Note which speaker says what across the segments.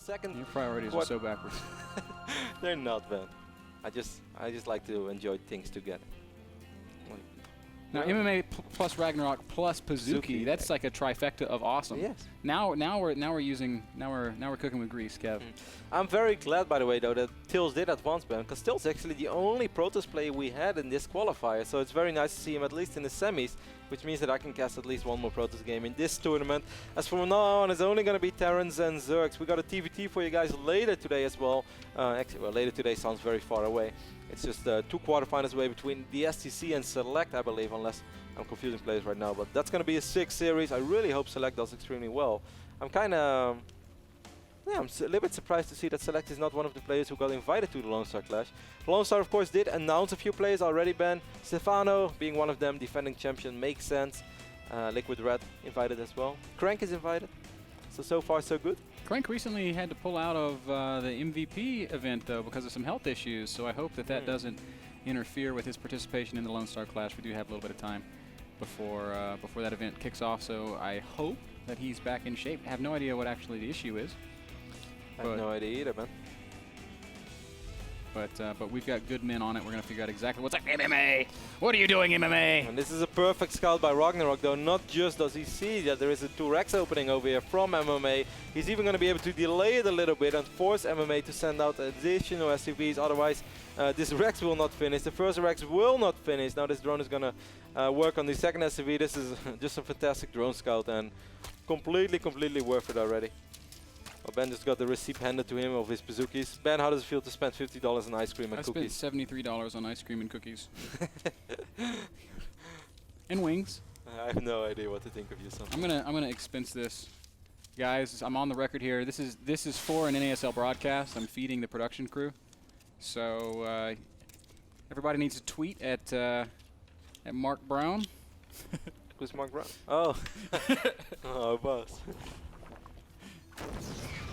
Speaker 1: second.
Speaker 2: Your priorities are so backwards.
Speaker 1: They're not, man. I just like to enjoy things together.
Speaker 2: Now MMA plus Ragnarok plus PvZ, that's like a trifecta of awesome.
Speaker 1: Yes.
Speaker 2: Now we're cooking with grease, Kev.
Speaker 1: I'm very glad, by the way, though, that Tills did advance ban, because Tills is actually the only Protoss player we had in this qualifier, so it's very nice to see him at least in the semis, which means that I can cast at least one more Protoss game in this tournament. As from now on, it's only going to be Terrans and Zergs. We got a TVT for you guys later today as well. Actually, well, later today sounds very far away. It's just 2 quarterfinals away between the SCC and Select, I believe, unless I'm confusing players right now. But that's going to be a 6 series. I really hope Select does extremely well. I'm kind of... yeah, I'm a little bit surprised to see that Select is not one of the players who got invited to the Lone Star Clash. Lone Star, of course, did announce a few players already, Ben. Stefano, being one of them, defending champion, makes sense. Liquid Red invited as well. Crank is invited. So far, so good.
Speaker 2: Crank recently had to pull out of the MVP event, though, because of some health issues, so I hope that that doesn't interfere with his participation in the Lone Star Clash. We do have a little bit of time before that event kicks off, so I hope that he's back in shape. I have no idea what actually the issue is.
Speaker 1: I have no idea either, man.
Speaker 2: But we've got good men on it. We're going to figure out exactly what's up. MMA! What are you doing, MMA?
Speaker 1: And this is a perfect scout by Ragnarok, though. Not just does he see that there is a 2-Rex opening over here from MMA, he's even going to be able to delay it a little bit and force MMA to send out additional SCVs. Otherwise, this Rex will not finish. The first Rex will not finish. Now this drone is going to work on the second SCV. This is just a fantastic drone scout and completely worth it already. Well, Ben just got the receipt handed to him of his bazookies. Ben, how does it feel to spend $50 on ice cream and cookies?
Speaker 2: I spent $73 on ice cream and cookies. And wings.
Speaker 1: I have no idea what to think of you, son.
Speaker 2: I'm gonna expense this, guys. I'm on the record here. This is for an NASL broadcast. I'm feeding the production crew, so everybody needs to tweet at Mark Brown.
Speaker 1: Who's Mark Brown? Oh, oh, boss.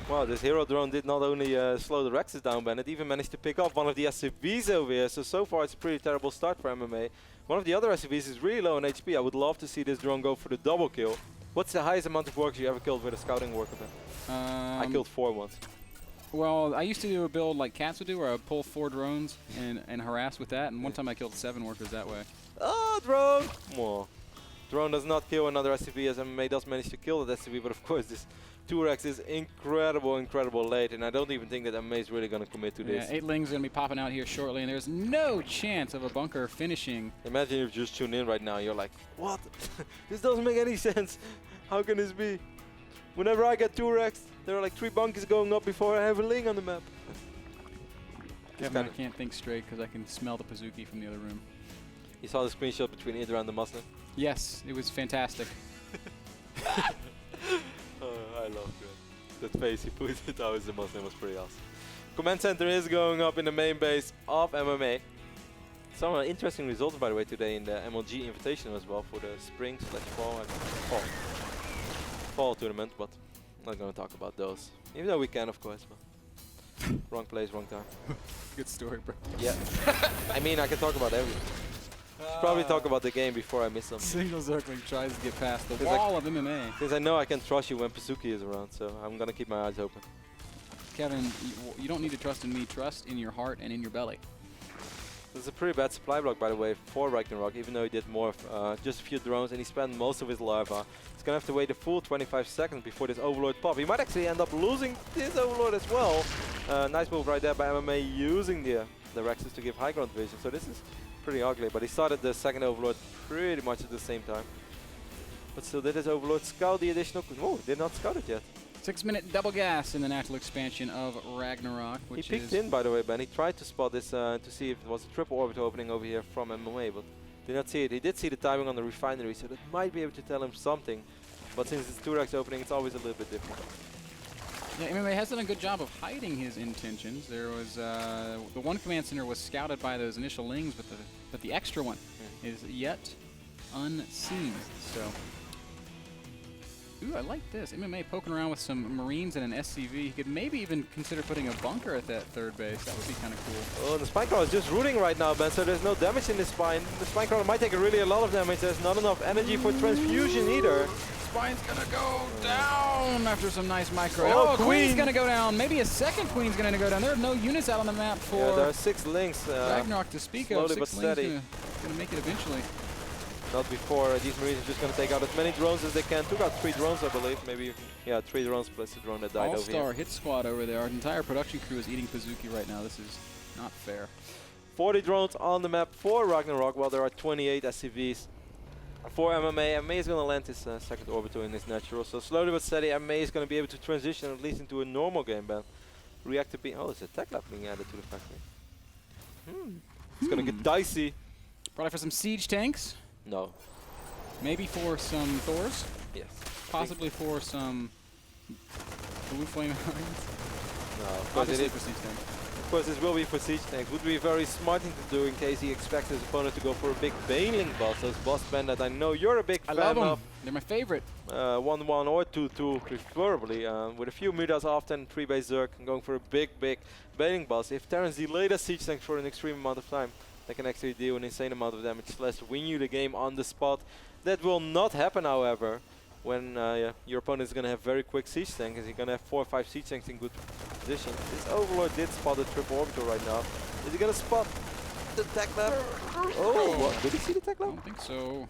Speaker 1: Wow, this hero drone did not only slow the Rexes down, Ben, it even managed to pick up one of the SCVs over here. So far it's a pretty terrible start for MMA. One of the other SCVs is really low on HP. I would love to see this drone go for the double kill. What's the highest amount of workers you ever killed with a scouting worker, Ben? I killed 4 once.
Speaker 2: Well, I used to do a build like Cats would do, where I would pull 4 drones and harass with that, and one time I killed 7 workers that way.
Speaker 1: Oh, drone! More. Drone does not kill another SCV, as MMA does manage to kill that SCV, but of course this 2-Rex is incredible late, and I don't even think that MMA is really going to commit to this.
Speaker 2: 8 Lings are going to be popping out here shortly, and there's no chance of a bunker finishing.
Speaker 1: Imagine you've just tuned in right now, you're like, what? This doesn't make any sense. How can this be? Whenever I get 2-Rex, there are like 3 bunkers going up before I have a Ling on the map.
Speaker 2: Kevin, I can't think straight because I can smell the Pazuki from the other room.
Speaker 1: You saw the screenshot between Idra and the Muslim?
Speaker 2: Yes, it was fantastic.
Speaker 1: I love that. That face he put it out as the Muslim was pretty awesome. Command center is going up in the main base of MMA. Some interesting results, by the way, today in the MLG Invitational as well for the fall tournament, but I'm not going to talk about those. Even though we can, of course. But wrong place, wrong time.
Speaker 2: Good story, bro.
Speaker 1: Yeah. I mean, I can talk about everything. Probably talk about the game before I miss something.
Speaker 2: Single circling tries to get past the wall of MMA.
Speaker 1: Because I know I can trust you when Pazuki is around, so I'm going to keep my eyes open.
Speaker 2: Kevin, you don't need to trust in me. Trust in your heart and in your belly.
Speaker 1: This is a pretty bad supply block, by the way, for Ragnarok, even though he did more, just a few drones, and he spent most of his larva. He's going to have to wait a full 25 seconds before this Overlord pop. He might actually end up losing this Overlord as well. Nice move right there by MMA, using the Rexes to give high ground vision. So this is pretty ugly, but he started the second Overlord pretty much at the same time. But still, did his Overlord scout the additional? Oh, did not scout it yet.
Speaker 2: 6-minute double gas in the natural expansion of Ragnarok. Which
Speaker 1: he peeked in, by the way, Ben. He tried to spot this to see if it was a triple orbit opening over here from MMA, but did not see it. He did see the timing on the refinery, so that might be able to tell him something. But since it's 2-Rex opening, it's always a little bit different.
Speaker 2: Yeah, MMA has done a good job of hiding his intentions. There was the one command center was scouted by those initial Lings, but the extra one is yet unseen. So, ooh, I like this. MMA poking around with some Marines and an SCV. He could maybe even consider putting a bunker at that third base. That would be kind of cool.
Speaker 1: Oh, the Spine Crawler is just rooting right now, Ben, so there's no damage in the Spine. The Spine Crawler might take really a lot of damage. There's not enough energy for transfusion either.
Speaker 2: Spine's gonna go down after some nice micro.
Speaker 1: Oh,
Speaker 2: Queen's gonna go down. Maybe a second Queen's gonna go down. There are no units out on the map for
Speaker 1: Yeah, there are 6 links.
Speaker 2: Ragnarok to speak of.
Speaker 1: slowly but
Speaker 2: 6 links
Speaker 1: steady.
Speaker 2: gonna make it eventually.
Speaker 1: Not before. These Marines are just going to take out as many drones as they can. Took out 3 drones, I believe. Maybe, yeah, 3 drones plus the drone that died over
Speaker 2: All-star
Speaker 1: here.
Speaker 2: hit squad over there. Our entire production crew is eating Pazuki right now. This is not fair.
Speaker 1: 40 drones on the map for Ragnarok, while there are 28 SCVs. For MMA, MMA is going to land his second orbital in his natural. So slowly but steady, MMA is going to be able to transition at least into a normal game ban. Reactor being, oh, there's a tech lab being added to the factory. It's going to get dicey.
Speaker 2: Probably for some siege tanks.
Speaker 1: No.
Speaker 2: Maybe for some Thors.
Speaker 1: Yes.
Speaker 2: Possibly for some blue flame mines.
Speaker 1: No, of course it is.
Speaker 2: For siege tanks.
Speaker 1: Of course, this will be for siege tanks. Would be a very smart thing to do in case he expects his opponent to go for a big Baneling boss. Those boss band that I know you're a big fan
Speaker 2: love them.
Speaker 1: of.
Speaker 2: They're my favorite.
Speaker 1: 1-1 or 2-2 preferably, with a few mutas often, 3-base Zerg, and going for a big Baneling boss. If Terrans delay the siege tanks for an extreme amount of time, they can actually deal an insane amount of damage / win you the game on the spot. That will not happen, however, when your opponent is going to have very quick siege tank, as he's going to have 4 or 5 siege tanks in good position. This Overlord did spot a triple orbital right now. Is he going to spot the tech lab? Oh, what? Did he see the tech
Speaker 2: I
Speaker 1: lab?
Speaker 2: don't think so.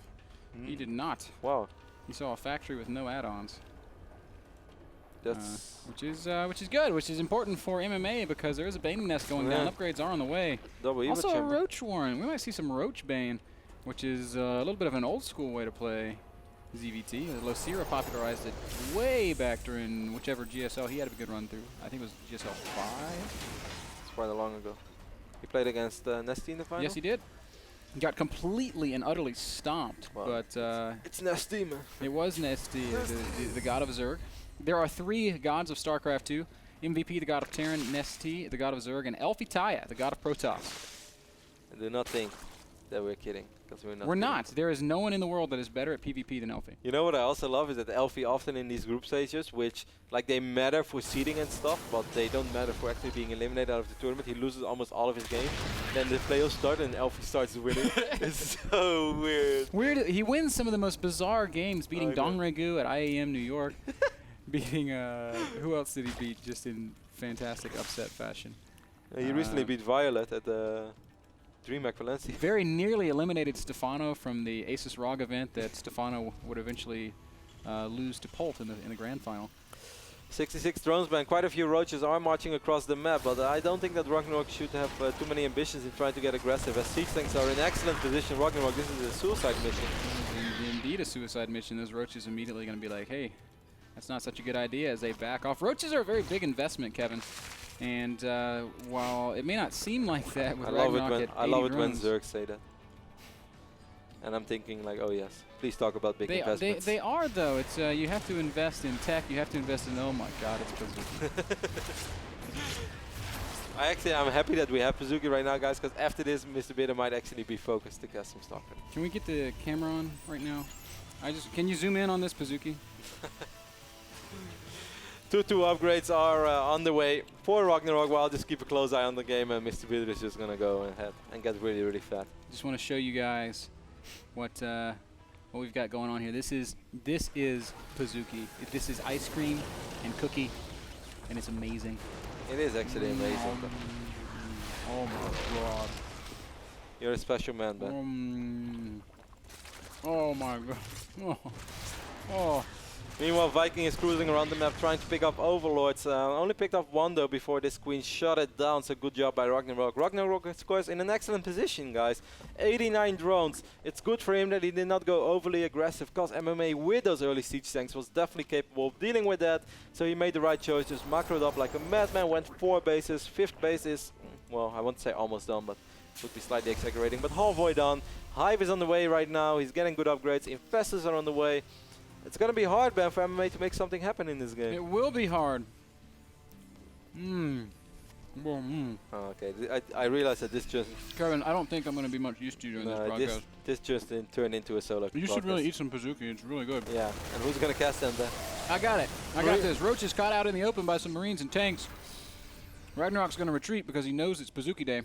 Speaker 2: He did not.
Speaker 1: Wow.
Speaker 2: He saw a factory with no add-ons.
Speaker 1: That's
Speaker 2: Which is good, which is important for MMA because there is a Bane nest going down. Upgrades are on the way.
Speaker 1: double Eva
Speaker 2: Also a
Speaker 1: chamber.
Speaker 2: Roach Warren. We might see some Roach Bane, which is a little bit of an old school way to play ZvT. Losira popularized it way back during whichever GSL he had a good run through. I think it was GSL 5.
Speaker 1: It's quite a long ago. He played against Nesty in the final?
Speaker 2: Yes, he did. He got completely and utterly stomped,
Speaker 1: Wow.
Speaker 2: but
Speaker 1: it's Nesty, man.
Speaker 2: it was Nesty, the god of Zerg. There are 3 gods of Starcraft 2. MVP, the god of Terran, Nesty, the god of Zerg, and Elfitaya, the god of Protoss.
Speaker 1: I do not think that we're kidding, because we're not.
Speaker 2: We're
Speaker 1: kidding.
Speaker 2: not. There is no one in the world that is better at PvP than Elfi.
Speaker 1: You know what I also love is that Elfie often in these group stages, which like they matter for seeding and stuff, but they don't matter for actually being eliminated out of the tournament. He loses almost all of his games. Then the playoffs start and Elfie starts winning. It's so weird.
Speaker 2: He wins some of the most bizarre games, beating
Speaker 1: I know.
Speaker 2: Dongregu at IAM New York. Beating, who else did he beat just in fantastic upset fashion?
Speaker 1: He recently beat Violet at the DreamHack Valencia.
Speaker 2: Very nearly eliminated Stefano from the Asus ROG event that Stefano would eventually lose to Polt in the grand final.
Speaker 1: 66 drones ban. Quite a few roaches are marching across the map, but I don't think that Ragnarok should have too many ambitions in trying to get aggressive. As siege tanks are in excellent position, Ragnarok, this is a suicide mission.
Speaker 2: Indeed a suicide mission. Those roaches immediately going to be like, hey, that's not such a good idea as they back off. Roaches are a very big investment, Kevin. And while it may not seem like that with Ragnarok at 80
Speaker 1: I love it when
Speaker 2: drones,
Speaker 1: Zerg say that. And I'm thinking like, oh yes, please talk about big investments.
Speaker 2: They are though. It's you have to invest in tech. You have to invest in. Oh my God, it's Pazuki.
Speaker 1: I'm happy that we have Pazuki right now, guys, because after this, Mr. Bitter might actually be focused to cast some Starcraft.
Speaker 2: Can we get the camera on right now? Can you zoom in on this Pazuki?
Speaker 1: 2-2 upgrades are on the way for Ragnarok. Well, I'll just keep a close eye on the game, and Mr. Bitter is just gonna go ahead and get really, really fat.
Speaker 2: Just want to show you guys what we've got going on here. This is Pazuki. This is ice cream and cookie, and it's amazing.
Speaker 1: It is actually amazing.
Speaker 2: Oh my God.
Speaker 1: You're a special man, Ben.
Speaker 2: Oh my God. Oh.
Speaker 1: Meanwhile, Viking is cruising around the map trying to pick up Overlords. Only picked up 1 though before this Queen shut it down, so good job by Ragnarok. Ragnarok, of course, in an excellent position, guys. 89 drones. It's good for him that he did not go overly aggressive, because MMA with those early siege tanks was definitely capable of dealing with that. So he made the right choice, just macroed up like a madman, went 4 bases. 5th base is, well, I won't say almost done, but would be slightly exaggerating, but halfway done. Hive is on the way right now. He's getting good upgrades. Infestors are on the way. It's going to be hard, Ben, for MMA to make something happen in this game.
Speaker 2: It will be hard.
Speaker 1: Oh, okay, I realize that this just...
Speaker 2: Kevin, I don't think I'm going to be much used to you during this broadcast.
Speaker 1: This just turned into a solo
Speaker 2: You should really eat some Pazuki. It's really good.
Speaker 1: Yeah, and who's going to cast them then?
Speaker 2: I got it. I got this. Roach is caught out in the open by some Marines and tanks. Ragnarok's going to retreat because he knows it's Pazuki day.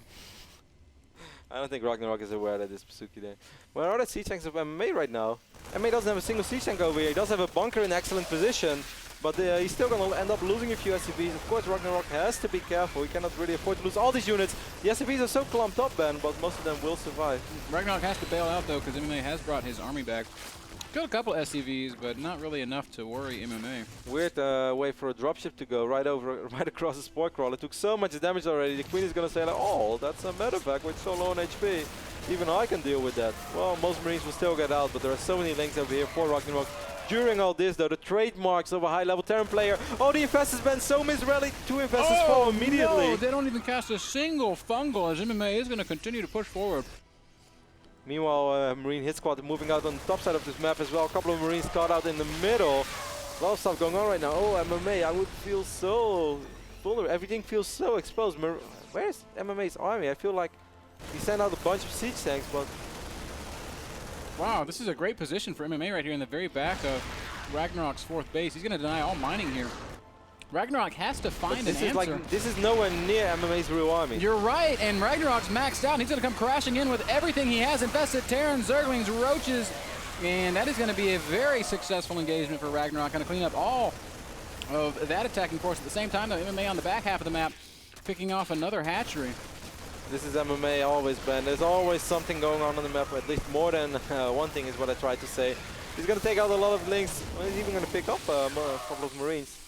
Speaker 1: I don't think Ragnarok is aware that it's Pasuki there. Where are the siege tanks of MMA right now? MMA doesn't have a single siege tank over here. He does have a bunker in excellent position, but he's still going to end up losing a few SCVs. Of course, Ragnarok has to be careful. He cannot really afford to lose all these units. The SCVs are so clumped up, Ben, but most of them will survive.
Speaker 2: Ragnarok has to bail out, though, because MMA has brought his army back. Killed a couple SCVs, but not really enough to worry MMA.
Speaker 1: Weird way for a dropship to go right across the sport crawler. Took so much damage already. The Queen is going to say, like, oh, that's a medevac with so low on HP. Even I can deal with that. Well, most Marines will still get out, but there are so many links over here for Ragnarok. During all this, though, the trademarks of a high-level Terran player. Oh, the infestors been so misrallied. 2 infestors fall immediately.
Speaker 2: No, they don't even cast a single fungal as MMA is going to continue to push forward.
Speaker 1: Meanwhile, Marine hit squad moving out on the top side of this map as well. A couple of Marines caught out in the middle. A lot of stuff going on right now. Oh, MMA, I would feel so vulnerable. Everything feels so exposed. Where's MMA's army? I feel like he sent out a bunch of siege tanks, but...
Speaker 2: Wow, this is a great position for MMA right here in the very back of Ragnarok's 4th base. He's going to deny all mining here. Ragnarok has to find an answer.
Speaker 1: This is nowhere near MMA's real army.
Speaker 2: You're right, and Ragnarok's maxed out. And he's going to come crashing in with everything he has. Infested Terrans, Zerglings, Roaches, and that is going to be a very successful engagement for Ragnarok. Going to clean up all of that attacking force. At the same time, though, MMA on the back half of the map picking off another hatchery.
Speaker 1: This is MMA always, Ben. There's always something going on the map, at least more than one thing is what I tried to say. He's going to take out a lot of links. Well, he's even going to pick up a couple of Marines.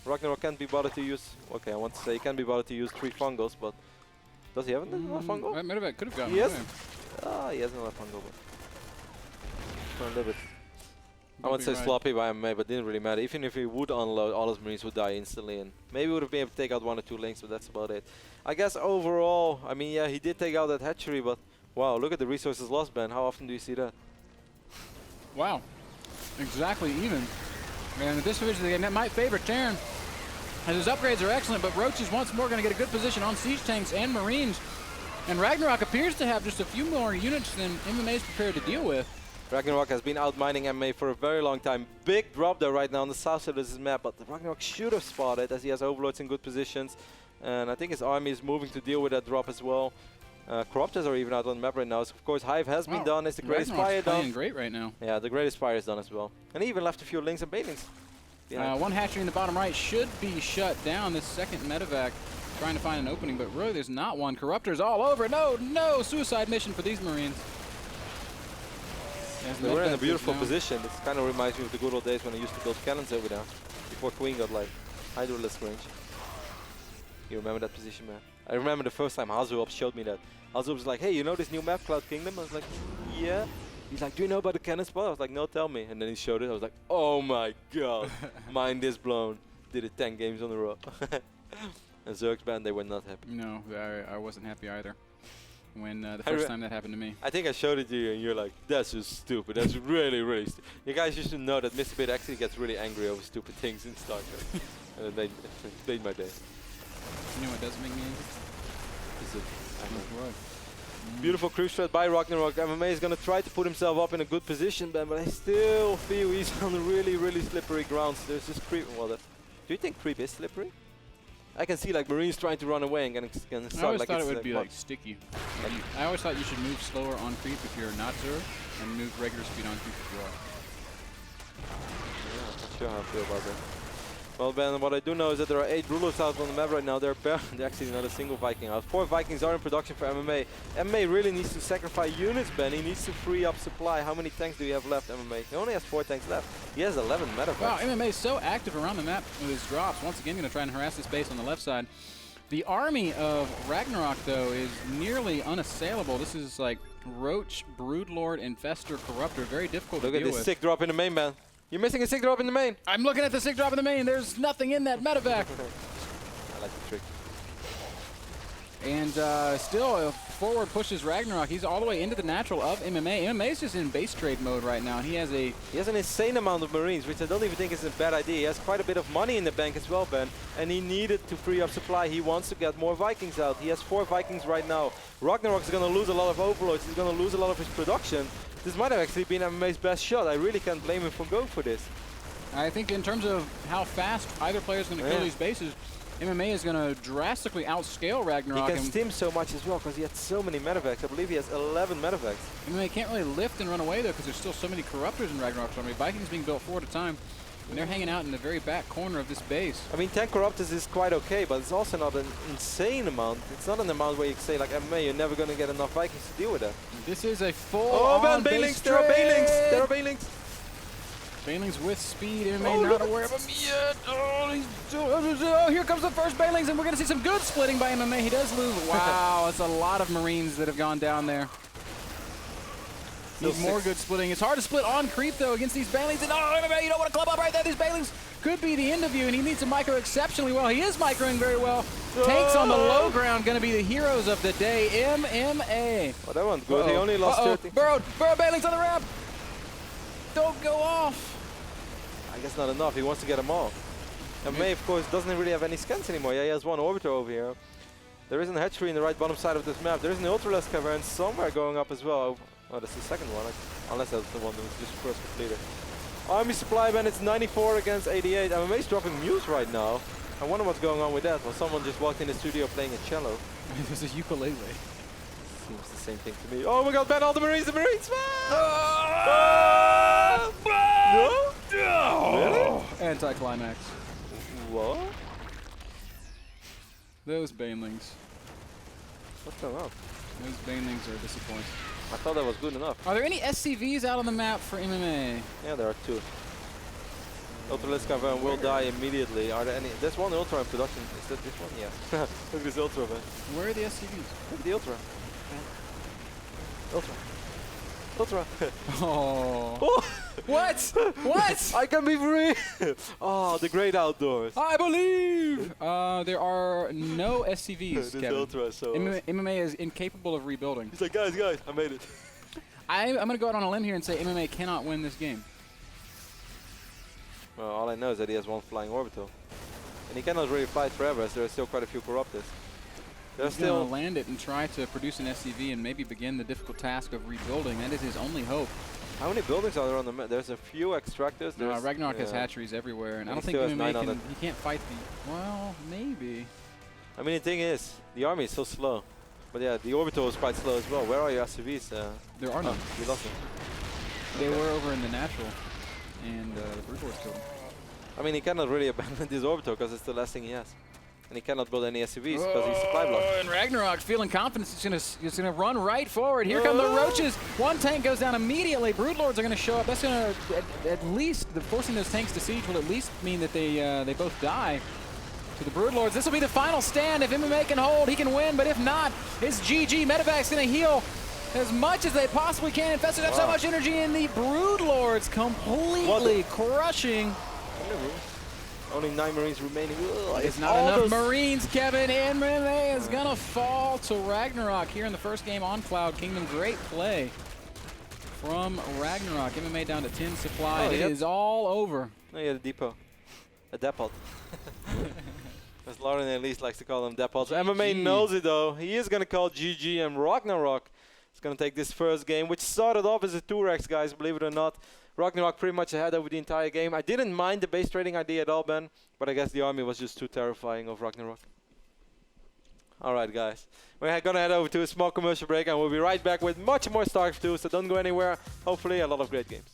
Speaker 1: Ragnarok can't be bothered to use... Okay, I want to say he can be bothered to use 3 fungals, but... Does he have another fungal?
Speaker 2: Medevac could have gotten
Speaker 1: Yes. He has another fungal, but... For a little bit. I want to say sloppy by MMA, but didn't really matter. Even if he would unload, all his Marines would die instantly, and maybe would have been able to take out 1 or 2 links, but that's about it. I guess overall, I mean, yeah, he did take out that hatchery, but wow, look at the resources lost, Ben. How often do you see that?
Speaker 2: Wow, exactly even. And this division of the game, that might favor Terran, as his upgrades are excellent, but Roach is once more going to get a good position on siege tanks and Marines. And Ragnarok appears to have just a few more units than MMA is prepared to deal with.
Speaker 1: Ragnarok has been outmining MMA for a very long time. Big drop there right now on the south side of this map, but Ragnarok should have spotted as he has overlords in good positions. And I think his army is moving to deal with that drop as well. Corruptors are even out on the map right now. So of course, Hive has been done. It's the greatest fire done.
Speaker 2: Playing great right now.
Speaker 1: Yeah, the greatest fire is done as well. And he even left a few links and baitings.
Speaker 2: One hatchery in the bottom right should be shut down. This second medevac trying to find an opening, but really there's not one. Corruptors all over. No suicide mission for these Marines.
Speaker 1: They were in a beautiful position. It kind of reminds me of the good old days when I used to build cannons over there, before Queen got like Hydralisk range. You remember that position, man? I remember the first time Hazuop showed me that. Hazuop was like, hey, you know this new map, Cloud Kingdom? I was like, yeah. He's like, do you know about the cannon spot? I was like, no, tell me. And then he showed it. I was like, oh my god, mind is blown. Did it 10 games on a row. And Zerg's band, they were not happy.
Speaker 2: No, I wasn't happy either. When the first time that happened to me.
Speaker 1: I think I showed it to you and you're like, that's just stupid. That's really, really stupid. You guys should know that Mr. Bit actually gets really angry over stupid things in StarCraft. And it made my day.
Speaker 2: You know what doesn't make me angry?
Speaker 1: Is it? Beautiful creep threat by Ragnarok. MMA is going to try to put himself up in a good position, Ben, but I still feel he's on really, really slippery grounds. There's just creep. Well, do you think creep is slippery? I can see like Marines trying to run away and getting
Speaker 2: I always thought it would be like sticky. I always thought you should move slower on creep if you're not Zerg, and move regular speed on creep if you are.
Speaker 1: Yeah, I'm not sure how I feel about that. Well, Ben, what I do know is that there are 8 rulers out on the map right now. They're actually not a single Viking out. 4 Vikings are in production for MMA. MMA really needs to sacrifice units, Ben. He needs to free up supply. How many tanks do you have left, MMA? He only has 4 tanks left. He has 11 medevacs.
Speaker 2: Wow, MMA is so active around the map with his drops. Once again, going to try and harass this base on the left side. The army of Ragnarok, though, is nearly unassailable. This is like Roach, Broodlord, Infestor, Corruptor. Very difficult to deal with.
Speaker 1: Look at this sick drop in the main, man. You're missing a sick drop in the main.
Speaker 2: I'm looking at the sick drop in the main. There's nothing in that medevac.
Speaker 1: I like the trick.
Speaker 2: And still, forward pushes Ragnarok. He's all the way into the natural of MMA. MMA is just in base trade mode right now. And he has
Speaker 1: an insane amount of Marines, which I don't even think is a bad idea. He has quite a bit of money in the bank as well, Ben. And he needed to free up supply. He wants to get more Vikings out. He has 4 Vikings right now. Ragnarok is going to lose a lot of overlords. He's going to lose a lot of his production. This might have actually been MMA's best shot. I really can't blame him for going for this.
Speaker 2: I think in terms of how fast either player is going to kill these bases, MMA is going to drastically outscale Ragnarok.
Speaker 1: He can stim so much as well because he had so many medevacs. I believe he has 11 medevacs.
Speaker 2: MMA can't really lift and run away though because there's still so many corruptors in Ragnarok's army. Vikings being built 4 at a time. And they're hanging out in the very back corner of this base.
Speaker 1: I mean, 10 Corruptors is quite okay, but it's also not an insane amount. It's not an amount where you say, like MMA, you're never going to get enough Vikings to deal with that.
Speaker 2: This is a full
Speaker 1: Oh man, Banelings! There are Banelings! There are Banelings!
Speaker 2: Banelings with speed. MMA not aware of him yet. Oh, here comes the first Banelings, and we're going to see some good splitting by MMA. He does lose. Wow, it's a lot of Marines that have gone down there. Need more good splitting. It's hard to split on creep, though, against these Banelings. And oh, MMA, you don't want to club up right there. These Banelings could be the end of you, and he needs to micro exceptionally well. He is microing very well. Tanks on the low ground going to be the heroes of the day. MMA.
Speaker 1: Oh, that one's good. He only lost 30.
Speaker 2: Burrow Banelings on the ramp. Don't go off.
Speaker 1: I guess not enough. He wants to get them all. MMA, of course, doesn't really have any scans anymore. Yeah, he has one orbiter over here. There is a hatchery in the right bottom side of this map. There is an ultraless cavern somewhere going up as well. Oh, that's the second one, unless that's the one that was just first completed. Army supply bandits 94 against 88. MMA's dropping Muse right now. I wonder what's going on with that. Well, someone just walked in the studio playing a cello.
Speaker 2: There's a ukulele.
Speaker 1: Seems the same thing to me. Oh my god, ban all the Marines! The Marines! No? Really?
Speaker 2: Anticlimax.
Speaker 1: What?
Speaker 2: Those Banelings.
Speaker 1: What's going on?
Speaker 2: Those Banelings are disappointing.
Speaker 1: I thought that was good enough.
Speaker 2: Are there any SCVs out on the map for MMA?
Speaker 1: Yeah, there are 2. Ultraless Cavern will die immediately. Are there any? There's one Ultra in production. Is that this one? Yeah. Look at this Ultra, man.
Speaker 2: Where are the SCVs?
Speaker 1: Look at the Ultra. Ultra. Ultra.
Speaker 2: Oh.
Speaker 1: Oh.
Speaker 2: What? What?
Speaker 1: I can be free. Oh, the great outdoors.
Speaker 2: I believe. There are no SCVs,
Speaker 1: This
Speaker 2: Kevin.
Speaker 1: Ultra is so
Speaker 2: MMA is incapable of rebuilding.
Speaker 1: He's like, guys, I made it.
Speaker 2: I'm going to go out on a limb here and say MMA cannot win this game.
Speaker 1: Well, all I know is that he has one flying orbital. And he cannot really fight forever, as there are still quite a few Corruptors. They're
Speaker 2: He's
Speaker 1: still
Speaker 2: going to land it and try to produce an SCV and maybe begin the difficult task of rebuilding. That is his only hope.
Speaker 1: How many buildings are there on the map? There's a few extractors.
Speaker 2: No, Ragnarok has hatcheries everywhere, and I don't think MMA he can't fight the... Well, maybe.
Speaker 1: I mean, the thing is, the army is so slow. But yeah, the orbital is quite slow as well. Where are your SCVs?
Speaker 2: There are none.
Speaker 1: You lost them.
Speaker 2: They were over in the natural, and the brute force killed them.
Speaker 1: I mean, he cannot really abandon this orbital because it's the last thing he has. And he cannot build any SCVs because he's supply blocked.
Speaker 2: And Ragnarok feeling confident. He's gonna run right forward. Here come the roaches. One tank goes down immediately. Broodlords are gonna show up. That's gonna at least forcing those tanks to siege will at least mean that they both die to the Broodlords. This will be the final stand. If MMA can hold, he can win. But if not, it's GG. Medevac's gonna heal as much as they possibly can. Infested have so much energy, and the Broodlords completely crushing.
Speaker 1: Only 9 Marines remaining. Ugh,
Speaker 2: it's not enough Marines, Kevin. And MMA is going to fall to Ragnarok here in the first game on Cloud Kingdom. Great play from Ragnarok. MMA down to 10 supply. It is all over.
Speaker 1: No, he had a depot. A depot. As Lauren at least likes to call them depots. MMA knows it, though. He is going to call GG, and Ragnarok is going to take this first game, which started off as a 2-Rex, guys, believe it or not. Ragnarok pretty much ahead over the entire game. I didn't mind the base trading idea at all, Ben, but I guess the army was just too terrifying of Ragnarok. Alright, guys. We're going to head over to a small commercial break, and we'll be right back with much more Starcraft 2, so don't go anywhere. Hopefully a lot of great games.